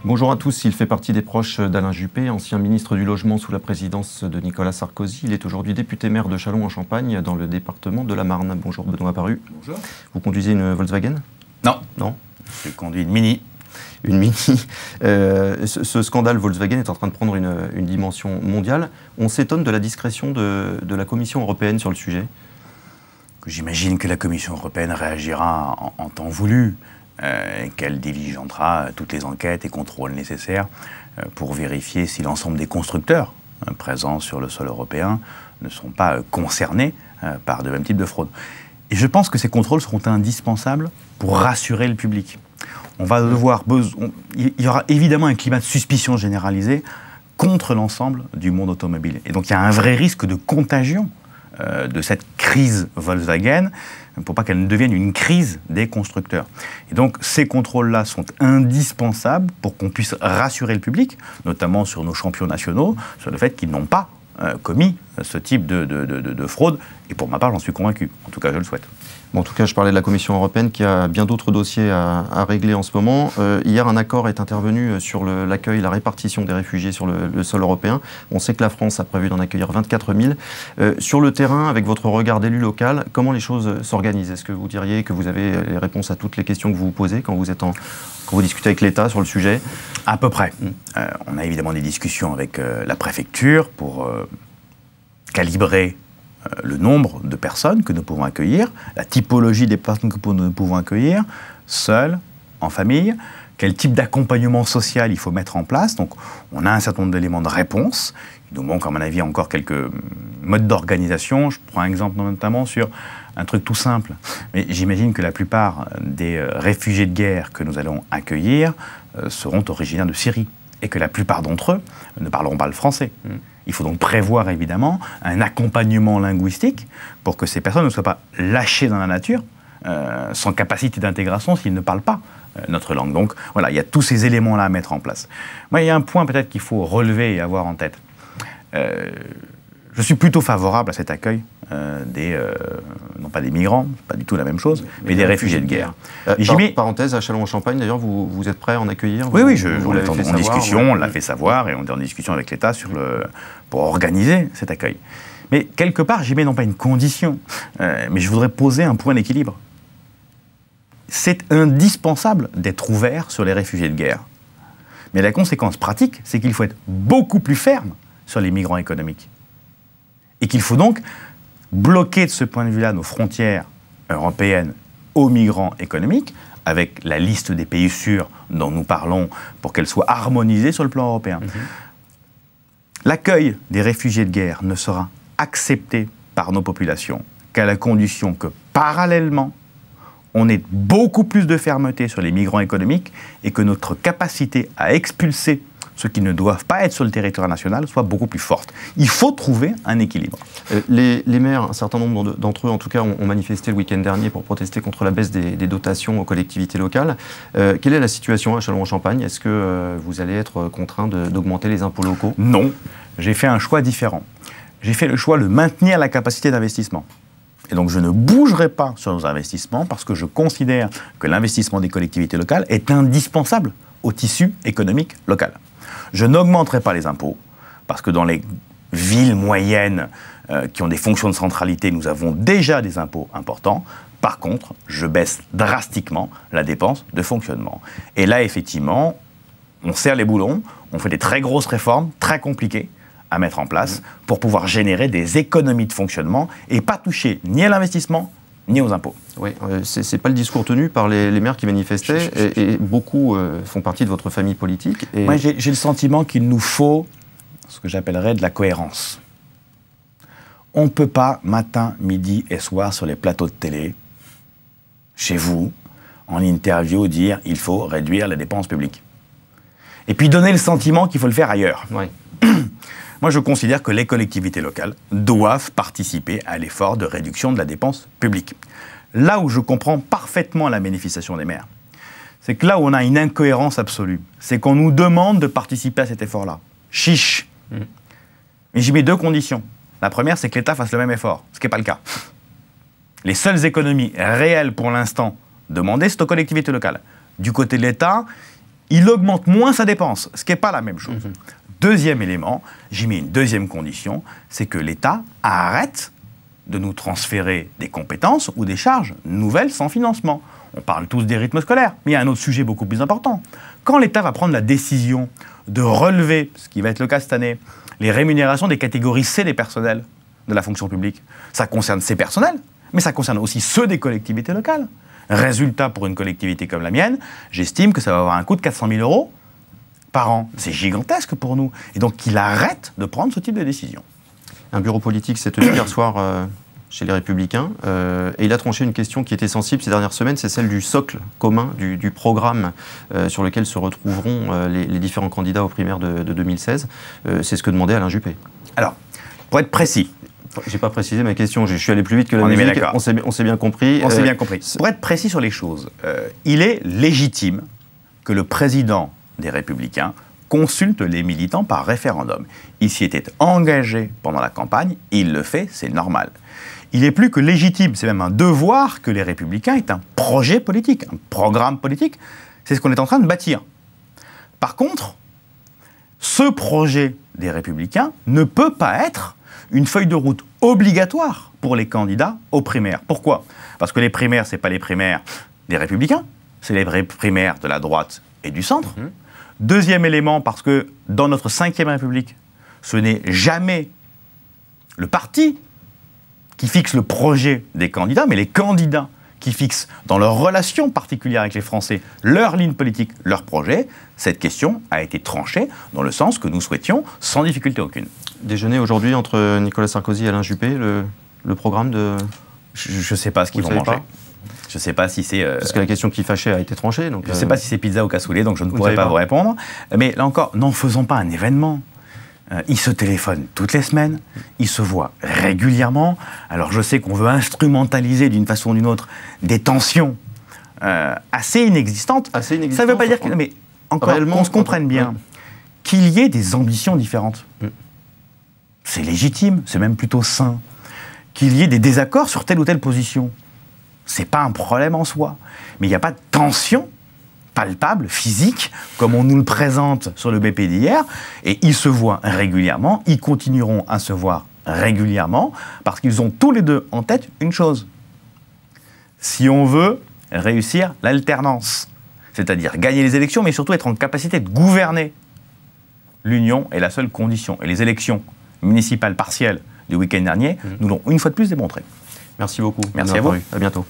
Bonjour à tous, il fait partie des proches d'Alain Juppé, ancien ministre du Logement sous la présidence de Nicolas Sarkozy. Il est aujourd'hui député-maire de Châlons-en-Champagne dans le département de la Marne. Bonjour Benoît Apparu. Bonjour. Vous conduisez une Volkswagen? Non. Non. Je conduis une Mini. Une Mini. Ce scandale Volkswagen est en train de prendre une dimension mondiale. On s'étonne de la discrétion de la Commission européenne sur le sujet. J'imagine que la Commission européenne réagira en temps voulu, qu'elle diligentera toutes les enquêtes et contrôles nécessaires pour vérifier si l'ensemble des constructeurs présents sur le sol européen ne sont pas concernés par de même type de fraude. Et je pense que ces contrôles seront indispensables pour rassurer le public. Il y aura évidemment un climat de suspicion généralisé contre l'ensemble du monde automobile. Et donc il y a un vrai risque de contagion de cette crise Volkswagen, pour pas qu'elle ne devienne une crise des constructeurs. Et donc ces contrôles-là sont indispensables pour qu'on puisse rassurer le public, notamment sur nos champions nationaux, sur le fait qu'ils n'ont pas commis ce type de fraude. Et pour ma part, j'en suis convaincu. En tout cas, je le souhaite. Bon, en tout cas, je parlais de la Commission européenne qui a bien d'autres dossiers à régler en ce moment. Hier, un accord est intervenu sur l'accueil, la répartition des réfugiés sur le sol européen. On sait que la France a prévu d'en accueillir 24 000. Sur le terrain, avec votre regard d'élu local, comment les choses s'organisent? Est-ce que vous diriez que vous avez les réponses à toutes les questions que vous vous posez quand vous discutez avec l'État sur le sujet? À peu près. On a évidemment des discussions avec la préfecture pour calibrer le nombre de personnes que nous pouvons accueillir, la typologie des personnes que nous pouvons accueillir, seules, en famille, quel type d'accompagnement social il faut mettre en place. Donc on a un certain nombre d'éléments de réponse. Il nous manque, à mon avis, encore quelques modes d'organisation. Je prends un exemple notamment sur un truc tout simple. Mais j'imagine que la plupart des réfugiés de guerre que nous allons accueillir seront originaires de Syrie et que la plupart d'entre eux ne parleront pas le français. Il faut donc prévoir évidemment un accompagnement linguistique pour que ces personnes ne soient pas lâchées dans la nature, sans capacité d'intégration s'ils ne parlent pas notre langue. Donc voilà, il y a tous ces éléments-là à mettre en place. Moi, il y a un point peut-être qu'il faut relever et avoir en tête. Je suis plutôt favorable à cet accueil non pas des migrants, pas du tout la même chose, mais des réfugiés de guerre. Parenthèse, à Châlons-en-Champagne, d'ailleurs, vous êtes prêt à en accueillir? Oui, on est en discussion, on l'a fait savoir, et on est en discussion avec l'État pour organiser cet accueil. Mais quelque part, j'y mets non pas une condition, mais je voudrais poser un point d'équilibre. C'est indispensable d'être ouvert sur les réfugiés de guerre. Mais la conséquence pratique, c'est qu'il faut être beaucoup plus ferme sur les migrants économiques. Et qu'il faut donc bloquer de ce point de vue-là nos frontières européennes aux migrants économiques, avec la liste des pays sûrs dont nous parlons, pour qu'elle soit harmonisée sur le plan européen. L'accueil des réfugiés de guerre ne sera accepté par nos populations qu'à la condition que, parallèlement, on ait beaucoup plus de fermeté sur les migrants économiques et que notre capacité à expulser ceux qui ne doivent pas être sur le territoire national soit beaucoup plus forte. Il faut trouver un équilibre. Les maires, un certain nombre d'entre eux, en tout cas, ont manifesté le week-end dernier pour protester contre la baisse des dotations aux collectivités locales. Quelle est la situation à Châlons-en-Champagne? Est-ce que vous allez être contraint d'augmenter les impôts locaux? Non, j'ai fait un choix différent. J'ai fait le choix de maintenir la capacité d'investissement. Et donc je ne bougerai pas sur nos investissements parce que je considère que l'investissement des collectivités locales est indispensable au tissu économique local. Je n'augmenterai pas les impôts, parce que dans les villes moyennes qui ont des fonctions de centralité, nous avons déjà des impôts importants. Par contre, je baisse drastiquement la dépense de fonctionnement. Et là, effectivement, on serre les boulons, on fait des très grosses réformes, très compliquées à mettre en place, pour pouvoir générer des économies de fonctionnement et pas toucher ni à l'investissement, ni aux impôts. Oui, c'est pas le discours tenu par les maires qui manifestaient, et beaucoup font partie de votre famille politique. Et... Moi, j'ai le sentiment qu'il nous faut ce que j'appellerais de la cohérence. On ne peut pas, matin, midi et soir, sur les plateaux de télé, chez vous, en interview, dire il faut réduire les dépenses publiques. Et puis donner le sentiment qu'il faut le faire ailleurs. Oui. Moi, je considère que les collectivités locales doivent participer à l'effort de réduction de la dépense publique. Là où je comprends parfaitement la manifestation des maires, c'est que là où on a une incohérence absolue, c'est qu'on nous demande de participer à cet effort-là. Chiche. Mais j'y mets deux conditions. La première, c'est que l'État fasse le même effort, ce qui n'est pas le cas. Les seules économies réelles pour l'instant demandées, c'est aux collectivités locales. Du côté de l'État, il augmente moins sa dépense, ce qui n'est pas la même chose. Deuxième élément, j'y mets une deuxième condition, c'est que l'État arrête de nous transférer des compétences ou des charges nouvelles sans financement. On parle tous des rythmes scolaires, mais il y a un autre sujet beaucoup plus important. Quand l'État va prendre la décision de relever, ce qui va être le cas cette année, les rémunérations des catégories C des personnels de la fonction publique, ça concerne ces personnels, mais ça concerne aussi ceux des collectivités locales. Résultat, pour une collectivité comme la mienne, j'estime que ça va avoir un coût de 400 000 € par an. C'est gigantesque pour nous. Et donc qu'il arrête de prendre ce type de décision. Un bureau politique s'est tenu hier soir chez les Républicains et il a tranché une question qui était sensible ces dernières semaines, c'est celle du socle commun, du programme sur lequel se retrouveront les différents candidats aux primaires de 2016. C'est ce que demandait Alain Juppé. Alors, pour être précis... J'ai pas précisé ma question, je suis allé plus vite que la musique, on s'est bien compris. On s'est bien compris. Pour être précis sur les choses, il est légitime que le président des Républicains consulte les militants par référendum. Il s'y était engagé pendant la campagne, il le fait, c'est normal. Il est plus que légitime, c'est même un devoir que les Républicains aient un projet politique, un programme politique. C'est ce qu'on est en train de bâtir. Par contre, ce projet des Républicains ne peut pas être une feuille de route obligatoire pour les candidats aux primaires. Pourquoi? Parce que les primaires, ce n'est pas les primaires des Républicains, c'est les primaires de la droite et du centre. Deuxième élément, parce que dans notre 5e République, ce n'est jamais le parti qui fixe le projet des candidats, mais les candidats qui fixent dans leur relation particulière avec les Français leur ligne politique, leur projet. Cette question a été tranchée dans le sens que nous souhaitions sans difficulté aucune. Déjeuner aujourd'hui entre Nicolas Sarkozy et Alain Juppé, le programme de... Je ne sais pas ce qu'ils vont manger. Je ne sais pas si c'est... Parce que la question qui fâchait a été tranchée. Donc je ne sais pas si c'est pizza ou cassoulet, donc je ne pourrais pas vous répondre. Mais là encore, n'en faisons pas un événement. Ils se téléphonent toutes les semaines, ils se voient régulièrement. Alors je sais qu'on veut instrumentaliser d'une façon ou d'une autre des tensions assez inexistantes. Ça ne veut pas dire que... Mais encore, qu'on se comprenne bien, qu'il y ait des ambitions différentes. C'est légitime, c'est même plutôt sain. Qu'il y ait des désaccords sur telle ou telle position, c'est pas un problème en soi. Mais il n'y a pas de tension palpable, physique, comme on nous le présente sur le BP d'hier, et ils se voient régulièrement, ils continueront à se voir régulièrement, parce qu'ils ont tous les deux en tête une chose. Si on veut réussir l'alternance, c'est-à-dire gagner les élections, mais surtout être en capacité de gouverner, l'union est la seule condition. Et les élections municipales partielles du week-end dernier nous l'ont une fois de plus démontré. Merci beaucoup. Merci à vous. À bientôt.